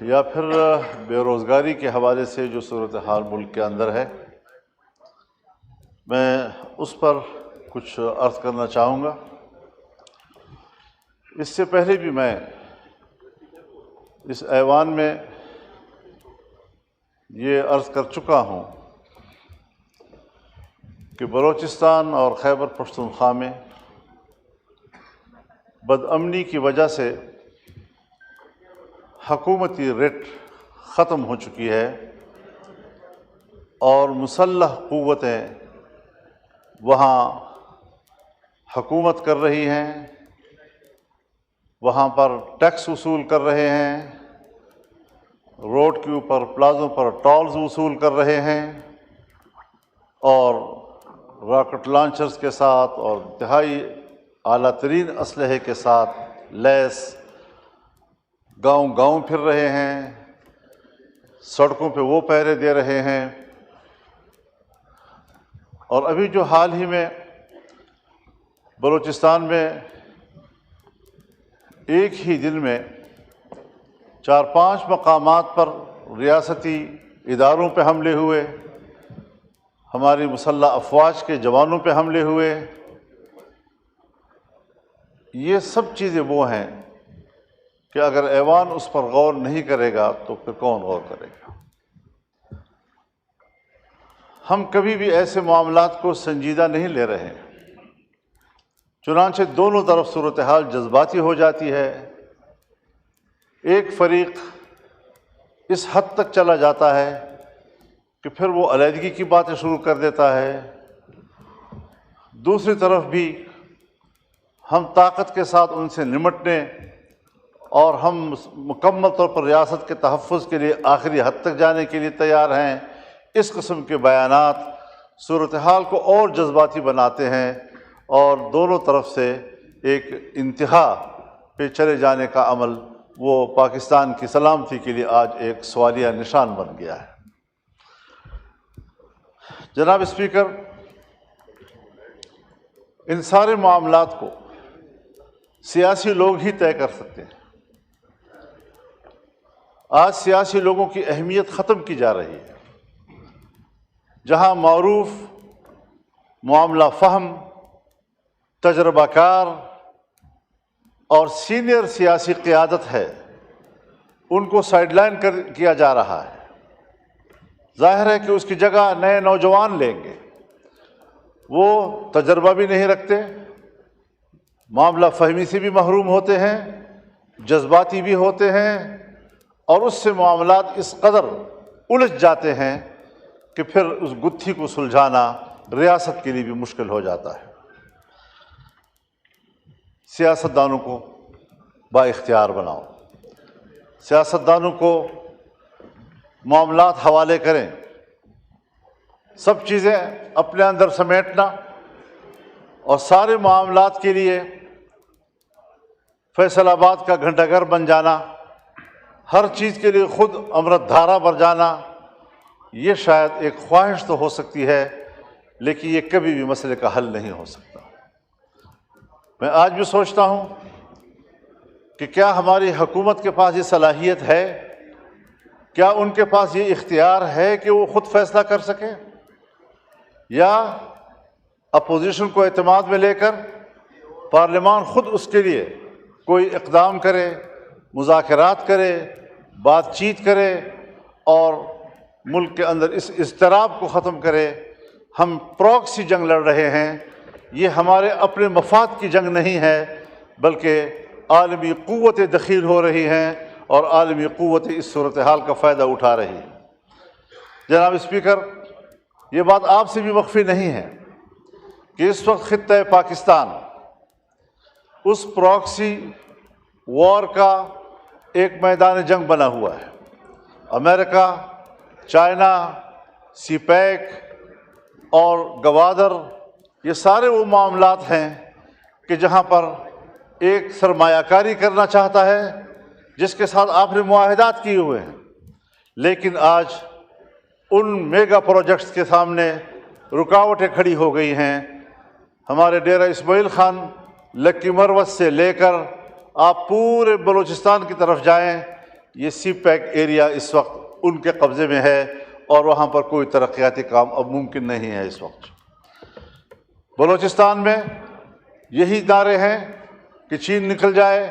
یا پھر بے روزگاری کے حوالے سے جو صورتحال ملک کے اندر ہے، میں اس پر کچھ عرض کرنا چاہوں گا۔ اس سے پہلے بھی میں اس ایوان میں یہ عرض کر چکا ہوں کہ بلوچستان اور خیبر پختونخوا میں بدامنی کی وجہ سے حکومتی رٹ ختم ہو چکی ہے اور مسلح قوتیں وہاں حکومت کر رہی ہیں، وہاں پر ٹیکس وصول کر رہے ہیں، روڈ کے اوپر پلازوں پر ٹولز وصول کر رہے ہیں، اور راکٹ لانچرز کے ساتھ اور انتہائی اعلیٰ ترین اسلحے کے ساتھ لیس گاؤں گاؤں پھر رہے ہیں، سڑکوں پہ وہ پہرے دے رہے ہیں۔ اور ابھی جو حال ہی میں بلوچستان میں ایک ہی دن میں 4-5 مقامات پر ریاستی اداروں پہ حملے ہوئے، ہماری مسلح افواج کے جوانوں پہ حملے ہوئے، یہ سب چیزیں وہ ہیں کہ اگر ایوان اس پر غور نہیں کرے گا تو پھر کون غور کرے گا؟ ہم کبھی بھی ایسے معاملات کو سنجیدہ نہیں لے رہے ہیں، چنانچہ دونوں طرف صورتحال جذباتی ہو جاتی ہے۔ ایک فریق اس حد تک چلا جاتا ہے کہ پھر وہ علیحدگی کی باتیں شروع کر دیتا ہے، دوسری طرف بھی ہم طاقت کے ساتھ ان سے نمٹنے اور ہم مکمل طور پر ریاست کے تحفظ کے لیے آخری حد تک جانے کے لیے تیار ہیں، اس قسم کے بیانات صورتحال کو اور جذباتی بناتے ہیں اور دونوں طرف سے ایک انتہا پہ چلے جانے کا عمل وہ پاکستان کی سلامتی کے لیے آج ایک سوالیہ نشان بن گیا ہے۔ جناب اسپیکر، ان سارے معاملات کو سیاسی لوگ ہی طے کر سکتے ہیں۔ آج سیاسی لوگوں کی اہمیت ختم کی جا رہی ہے۔ جہاں معروف، معاملہ فہم، تجربہ کار اور سینئر سیاسی قیادت ہے، ان کو سائیڈ لائن کیا جا رہا ہے۔ ظاہر ہے کہ اس کی جگہ نئے نوجوان لیں گے، وہ تجربہ بھی نہیں رکھتے، معاملہ فہمی سے بھی محروم ہوتے ہیں، جذباتی بھی ہوتے ہیں، اور اس سے معاملات اس قدر الجھ جاتے ہیں کہ پھر اس گتھی کو سلجھانا ریاست کے لیے بھی مشکل ہو جاتا ہے۔ سیاستدانوں کو با اختیار بناؤ، سیاستدانوں کو معاملات حوالے کریں، سب چیزیں اپنے اندر سمیٹنا اور سارے معاملات کے لیے فیصل آباد کا گھنٹہ گھر بن جانا، ہر چیز کے لیے خود امرت دھارا بھر جانا، یہ شاید ایک خواہش تو ہو سکتی ہے، لیکن یہ کبھی بھی مسئلے کا حل نہیں ہو سکتا۔ میں آج بھی سوچتا ہوں کہ کیا ہماری حکومت کے پاس یہ صلاحیت ہے، کیا ان کے پاس یہ اختیار ہے کہ وہ خود فیصلہ کر سکیں، یا اپوزیشن کو اعتماد میں لے کر پارلیمان خود اس کے لیے کوئی اقدام کرے، مذاکرات کرے، بات چیت کرے اور ملک کے اندر اس اضطراب کو ختم کرے۔ ہم پراکسی جنگ لڑ رہے ہیں، یہ ہمارے اپنے مفاد کی جنگ نہیں ہے، بلکہ عالمی قوتیں دخیل ہو رہی ہیں اور عالمی قوتیں اس صورتحال کا فائدہ اٹھا رہی ہیں۔ جناب اسپیکر، یہ بات آپ سے بھی مخفی نہیں ہے کہ اس وقت خطہ پاکستان اس پراکسی وار کا ایک میدان جنگ بنا ہوا ہے۔ امریکہ، چائنا، سی پیک اور گوادر، یہ سارے وہ معاملات ہیں کہ جہاں پر ایک سرمایہ کاری کرنا چاہتا ہے جس کے ساتھ آپ نے معاہدات کیے ہوئے ہیں، لیکن آج ان میگا پروجیکٹس کے سامنے رکاوٹیں کھڑی ہو گئی ہیں۔ ہمارے ڈیرہ اسماعیل خان، لکی مروت سے لے کر آپ پورے بلوچستان کی طرف جائیں، یہ سی پیک ایریا اس وقت ان کے قبضے میں ہے اور وہاں پر کوئی ترقیاتی کام اب ممکن نہیں ہے اس وقت۔ بلوچستان میں یہی نعرے ہیں کہ چین نکل جائے،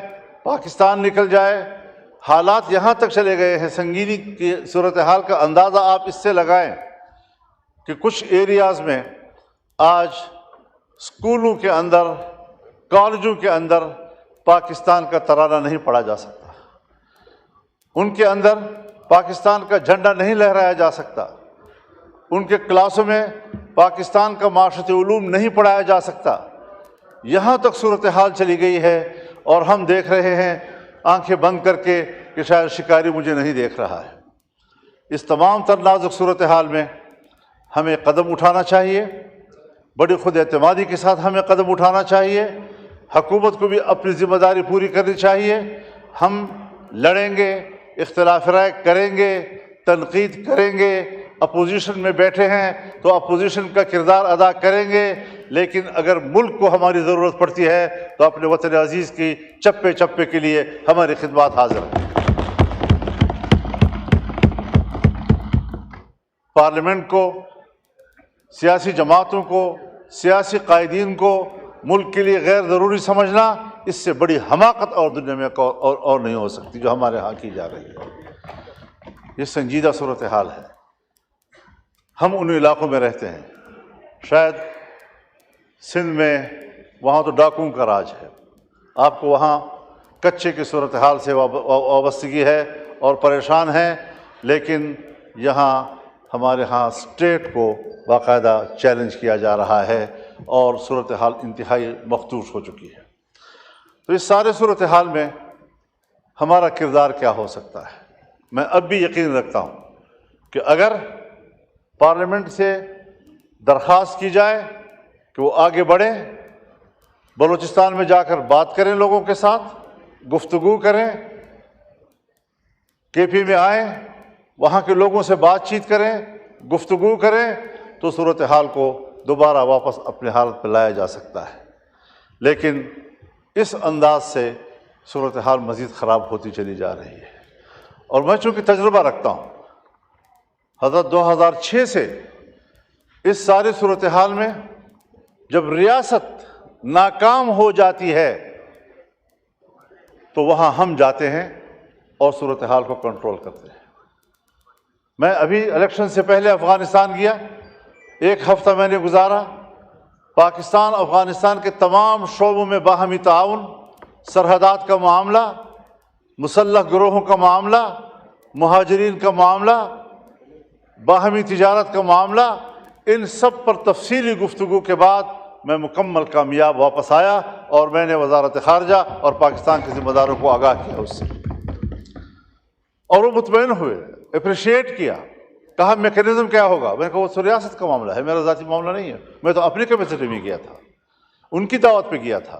پاکستان نکل جائے۔ حالات یہاں تک چلے گئے ہیں، سنگینی کی صورتحال کا اندازہ آپ اس سے لگائیں کہ کچھ ایریاز میں آج اسکولوں کے اندر، کالجوں کے اندر پاکستان کا ترانہ نہیں پڑھا جا سکتا، ان کے اندر پاکستان کا جھنڈا نہیں لہرایا جا سکتا، ان کے کلاسوں میں پاکستان کا معاشرتی علوم نہیں پڑھایا جا سکتا۔ یہاں تک صورتحال چلی گئی ہے اور ہم دیکھ رہے ہیں آنکھیں بند کر کے کہ شاید شکاری مجھے نہیں دیکھ رہا ہے۔ اس تمام تر نازک صورتحال میں ہمیں قدم اٹھانا چاہیے، بڑی خود اعتمادی کے ساتھ ہمیں قدم اٹھانا چاہیے۔ حکومت کو بھی اپنی ذمہ داری پوری کرنی چاہیے۔ ہم لڑیں گے، اختلاف رائے کریں گے، تنقید کریں گے، اپوزیشن میں بیٹھے ہیں تو اپوزیشن کا کردار ادا کریں گے، لیکن اگر ملک کو ہماری ضرورت پڑتی ہے تو اپنے وطن عزیز کی چپے چپے کے لیے ہماری خدمات حاضر ہیں۔ پارلیمنٹ کو، سیاسی جماعتوں کو، سیاسی قائدین کو ملک کے لیے غیر ضروری سمجھنا، اس سے بڑی حماقت اور دنیا میں اور نہیں ہو سکتی جو ہمارے ہاں کی جا رہی ہے۔ یہ سنجیدہ صورتحال ہے۔ ہم ان علاقوں میں رہتے ہیں، شاید سندھ میں وہاں تو ڈاکوؤں کا راج ہے، آپ کو وہاں کچے کی صورتحال سے وابستگی ہے اور پریشان ہیں، لیکن یہاں ہمارے ہاں اسٹیٹ کو باقاعدہ چیلنج کیا جا رہا ہے اور صورتحال انتہائی مخدوش ہو چکی ہے۔ تو اس سارے صورتحال میں ہمارا کردار کیا ہو سکتا ہے؟ میں اب بھی یقین رکھتا ہوں کہ اگر پارلیمنٹ سے درخواست کی جائے کہ وہ آگے بڑھیں، بلوچستان میں جا کر بات کریں، لوگوں کے ساتھ گفتگو کریں، کے پی میں آئیں، وہاں کے لوگوں سے بات چیت کریں، گفتگو کریں، تو صورتحال کو دوبارہ واپس اپنے حالت پہ لایا جا سکتا ہے۔ لیکن اس انداز سے صورتحال مزید خراب ہوتی چلی جا رہی ہے، اور میں چونکہ تجربہ رکھتا ہوں، حضرت 2006 سے اس ساری صورتحال میں جب ریاست ناکام ہو جاتی ہے تو وہاں ہم جاتے ہیں اور صورتحال کو کنٹرول کرتے ہیں۔ میں ابھی الیکشن سے پہلے افغانستان گیا، 1 ہفتہ میں نے گزارا، پاکستان افغانستان کے تمام شعبوں میں باہمی تعاون، سرحدات کا معاملہ، مسلح گروہوں کا معاملہ، مہاجرین کا معاملہ، باہمی تجارت کا معاملہ، ان سب پر تفصیلی گفتگو کے بعد میں مکمل کامیاب واپس آیا اور میں نے وزارت خارجہ اور پاکستان کے ذمہ داروں کو آگاہ کیا اس سے، اور وہ مطمئن ہوئے، اپریشیٹ کیا، کہا میکینزم کیا ہوگا؟ میں نے کہا وہ ریاست کا معاملہ ہے، میرا ذاتی معاملہ نہیں ہے، میں تو اپنی کیپیسٹی میں گیا تھا، ان کی دعوت پہ گیا تھا۔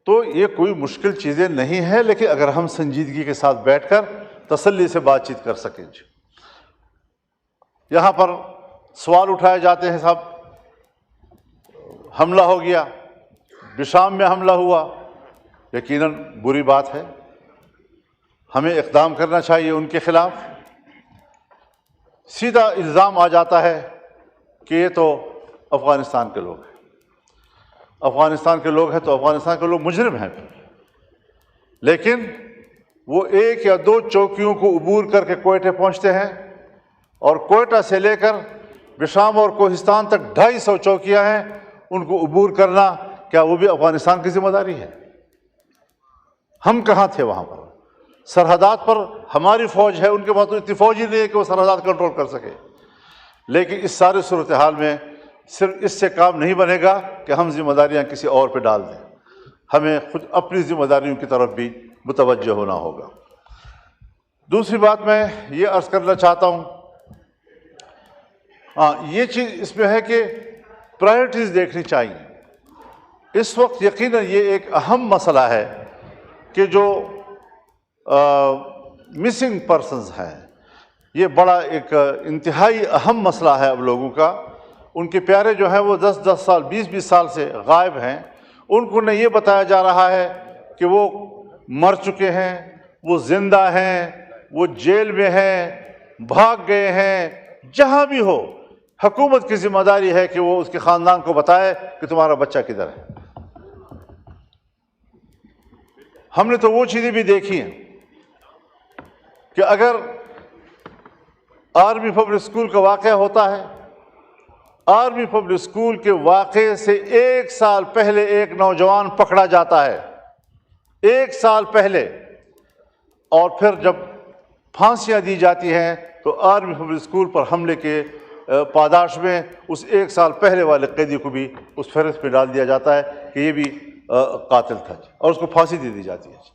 تو یہ کوئی مشکل چیزیں نہیں ہیں، لیکن اگر ہم سنجیدگی کے ساتھ بیٹھ کر تسلی سے بات چیت کر سکیں۔ یہاں پر سوال اٹھائے جاتے ہیں، صاحب حملہ ہو گیا، بشام میں حملہ ہوا، یقیناً بری بات ہے، ہمیں اقدام کرنا چاہیے ان کے خلاف۔ سیدھا الزام آ جاتا ہے کہ یہ تو افغانستان کے لوگ ہیں، افغانستان کے لوگ ہیں تو افغانستان کے لوگ مجرم ہیں پھر۔ لیکن وہ 1 یا 2 چوکیوں کو عبور کر کے کوئٹہ پہنچتے ہیں، اور کوئٹہ سے لے کر بشام اور کوہستان تک 250 چوکیاں ہیں، ان کو عبور کرنا کیا وہ بھی افغانستان کی ذمہ داری ہے؟ ہم کہاں تھے وہاں پر؟ سرحدات پر ہماری فوج ہے، ان کے پاس تو اتنی فوج ہی نہیں ہے کہ وہ سرحدات کنٹرول کر سکے۔ لیکن اس سارے صورتحال میں صرف اس سے کام نہیں بنے گا کہ ہم ذمہ داریاں کسی اور پہ ڈال دیں، ہمیں خود اپنی ذمہ داریوں کی طرف بھی متوجہ ہونا ہوگا۔ دوسری بات میں یہ عرض کرنا چاہتا ہوں، یہ چیز اس میں ہے کہ پرائرٹیز دیکھنی چاہیے۔ اس وقت یقیناً یہ ایک اہم مسئلہ ہے کہ جو مسنگ پرسنز ہیں، یہ بڑا ایک انتہائی اہم مسئلہ ہے اب لوگوں کا۔ ان کے پیارے جو ہیں وہ 10 سال 20 سال سے غائب ہیں، ان کو نہ یہ بتایا جا رہا ہے کہ وہ مر چکے ہیں، وہ زندہ ہیں، وہ جیل میں ہیں، بھاگ گئے ہیں، جہاں بھی ہو حکومت کی ذمہ داری ہے کہ وہ اس کے خاندان کو بتائے کہ تمہارا بچہ کدھر ہے۔ ہم نے تو وہ چیزیں بھی دیکھی ہیں کہ اگر آرمی پبلک اسکول کا واقعہ ہوتا ہے، آرمی پبلک اسکول کے واقعے سے 1 سال پہلے ایک نوجوان پکڑا جاتا ہے، 1 سال پہلے، اور پھر جب پھانسیاں دی جاتی ہیں تو آرمی پبلک اسکول پر حملے کے پاداش میں اس 1 سال پہلے والے قیدی کو بھی اس فہرست پہ ڈال دیا جاتا ہے کہ یہ بھی قاتل تھا، اور اس کو پھانسی دے دی جاتی ہے۔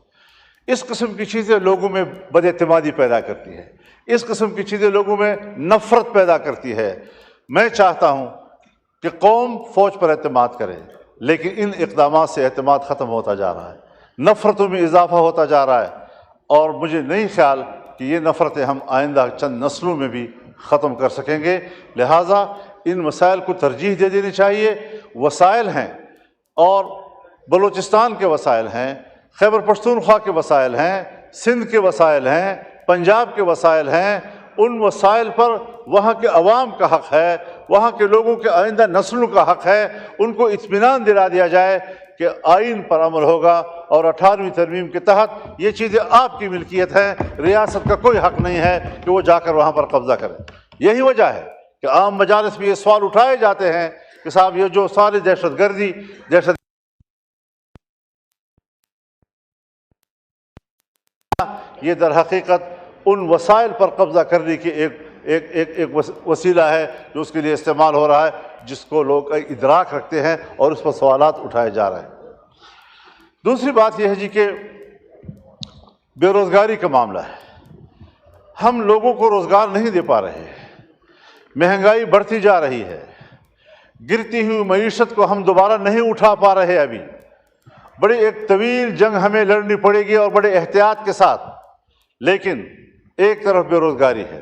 اس قسم کی چیزیں لوگوں میں بد اعتمادی پیدا کرتی ہے، اس قسم کی چیزیں لوگوں میں نفرت پیدا کرتی ہے۔ میں چاہتا ہوں کہ قوم فوج پر اعتماد کرے، لیکن ان اقدامات سے اعتماد ختم ہوتا جا رہا ہے، نفرتوں میں اضافہ ہوتا جا رہا ہے، اور مجھے نہیں خیال کہ یہ نفرتیں ہم آئندہ چند نسلوں میں بھی ختم کر سکیں گے۔ لہٰذا ان مسائل کو ترجیح دے دینی چاہیے۔ وسائل ہیں، اور بلوچستان کے وسائل ہیں، خیبر پختونخوا کے وسائل ہیں، سندھ کے وسائل ہیں، پنجاب کے وسائل ہیں۔ ان وسائل پر وہاں کے عوام کا حق ہے، وہاں کے لوگوں کے آئندہ نسلوں کا حق ہے، ان کو اطمینان دلا دیا جائے کہ آئین پر عمل ہوگا، اور 18ویں ترمیم کے تحت یہ چیزیں آپ کی ملکیت ہیں، ریاست کا کوئی حق نہیں ہے کہ وہ جا کر وہاں پر قبضہ کرے۔ یہی وجہ ہے کہ عام مجالس میں یہ سوال اٹھائے جاتے ہیں کہ صاحب یہ جو ساری دہشت گردی یہ در حقیقت ان وسائل پر قبضہ کرنے کی ایک وسیلہ ہے جو اس کے لیے استعمال ہو رہا ہے، جس کو لوگ ادراک رکھتے ہیں، اور اس پر سوالات اٹھائے جا رہے ہیں۔ دوسری بات یہ ہے جی کہ بے روزگاری کا معاملہ ہے۔ ہم لوگوں کو روزگار نہیں دے پا رہے ہیں، مہنگائی بڑھتی جا رہی ہے، گرتی ہوئی معیشت کو ہم دوبارہ نہیں اٹھا پا رہے۔ ابھی بڑی ایک طویل جنگ ہمیں لڑنی پڑے گی، اور بڑے احتیاط کے ساتھ۔ لیکن ایک طرف بے روزگاری ہے،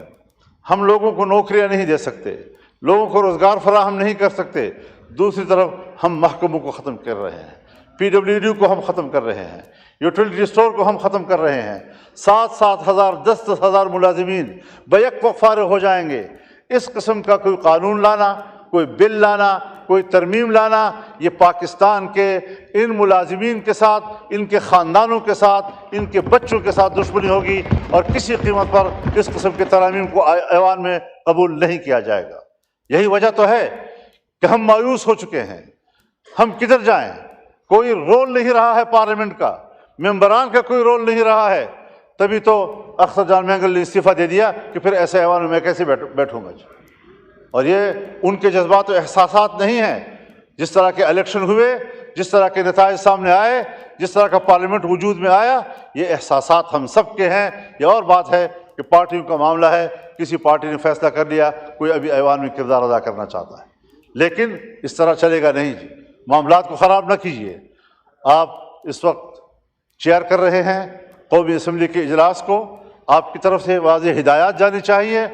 ہم لوگوں کو نوکریاں نہیں دے سکتے، لوگوں کو روزگار فراہم نہیں کر سکتے۔ دوسری طرف ہم محکموں کو ختم کر رہے ہیں، PWD کو ہم ختم کر رہے ہیں، یوٹیلیٹی اسٹور کو ہم ختم کر رہے ہیں۔ 7-7 ہزار 10-10 ہزار ملازمین بیک وقت فارغ ہو جائیں گے۔ اس قسم کا کوئی قانون لانا، کوئی بل لانا، کوئی ترمیم لانا، یہ پاکستان کے ان ملازمین کے ساتھ، ان کے خاندانوں کے ساتھ، ان کے بچوں کے ساتھ دشمنی ہوگی، اور کسی قیمت پر اس قسم کے ترامیم کو ایوان میں قبول نہیں کیا جائے گا۔ یہی وجہ تو ہے کہ ہم مایوس ہو چکے ہیں۔ ہم کدھر جائیں؟ کوئی رول نہیں رہا ہے پارلیمنٹ کا، ممبران کا کوئی رول نہیں رہا ہے۔ تبھی تو اختر جان مینگل نے استعفیٰ دے دیا کہ پھر ایسے ایوان میں میں کیسے بیٹھوں گا جی۔ اور یہ ان کے جذبات و احساسات نہیں ہیں۔ جس طرح کے الیکشن ہوئے، جس طرح کے نتائج سامنے آئے، جس طرح کا پارلیمنٹ وجود میں آیا، یہ احساسات ہم سب کے ہیں۔ یہ اور بات ہے کہ پارٹیوں کا معاملہ ہے، کسی پارٹی نے فیصلہ کر لیا، کوئی ابھی ایوان میں کردار ادا کرنا چاہتا ہے، لیکن اس طرح چلے گا نہیں جی۔ معاملات کو خراب نہ کیجیے۔ آپ اس وقت چیئر کر رہے ہیں قومی اسمبلی کے اجلاس کو، آپ کی طرف سے واضح ہدایات جانی چاہیے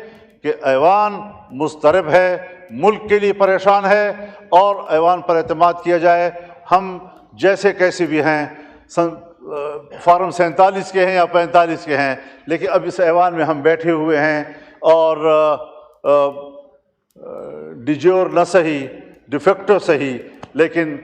کہ ایوان مضطرب ہے، ملک کے لیے پریشان ہے، اور ایوان پر اعتماد کیا جائے۔ ہم جیسے کیسے بھی ہیں، فارم 47 کے ہیں یا 45 کے ہیں، لیکن اب اس ایوان میں ہم بیٹھے ہوئے ہیں، اور ڈیجور نہ صحیح، ڈیفیکٹو صحیح، لیکن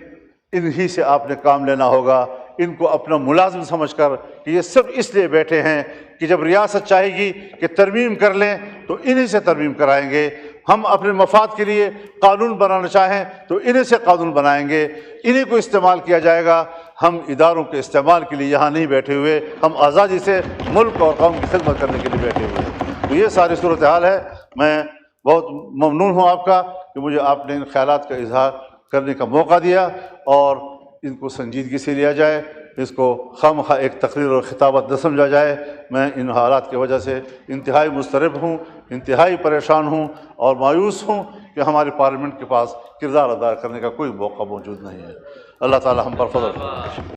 انہی سے آپ نے کام لینا ہوگا۔ ان کو اپنا ملازم سمجھ کر کہ یہ صرف اس لیے بیٹھے ہیں کہ جب ریاست چاہے گی کہ ترمیم کر لیں تو انہی سے ترمیم کرائیں گے۔ ہم اپنے مفاد کے لیے قانون بنانا چاہیں تو انہی سے قانون بنائیں گے، انہی کو استعمال کیا جائے گا۔ ہم اداروں کے استعمال کے لیے یہاں نہیں بیٹھے ہوئے، ہم آزادی سے ملک اور قوم کی خدمت کرنے کے لیے بیٹھے ہوئے ہیں۔ تو یہ ساری صورتحال ہے۔ میں بہت ممنون ہوں آپ کا کہ مجھے آپ نے ان خیالات کا اظہار کرنے کا موقع دیا، اور ان کو سنجیدگی سے لیا جائے، اس کو خواہ ایک تقریر اور خطابت نہ سمجھا جائے۔ میں ان حالات کی وجہ سے انتہائی مضطرب ہوں، انتہائی پریشان ہوں اور مایوس ہوں کہ ہماری پارلیمنٹ کے پاس کردار ادا کرنے کا کوئی موقع موجود نہیں ہے۔ اللہ تعالی ہم پر فضل فرمائے۔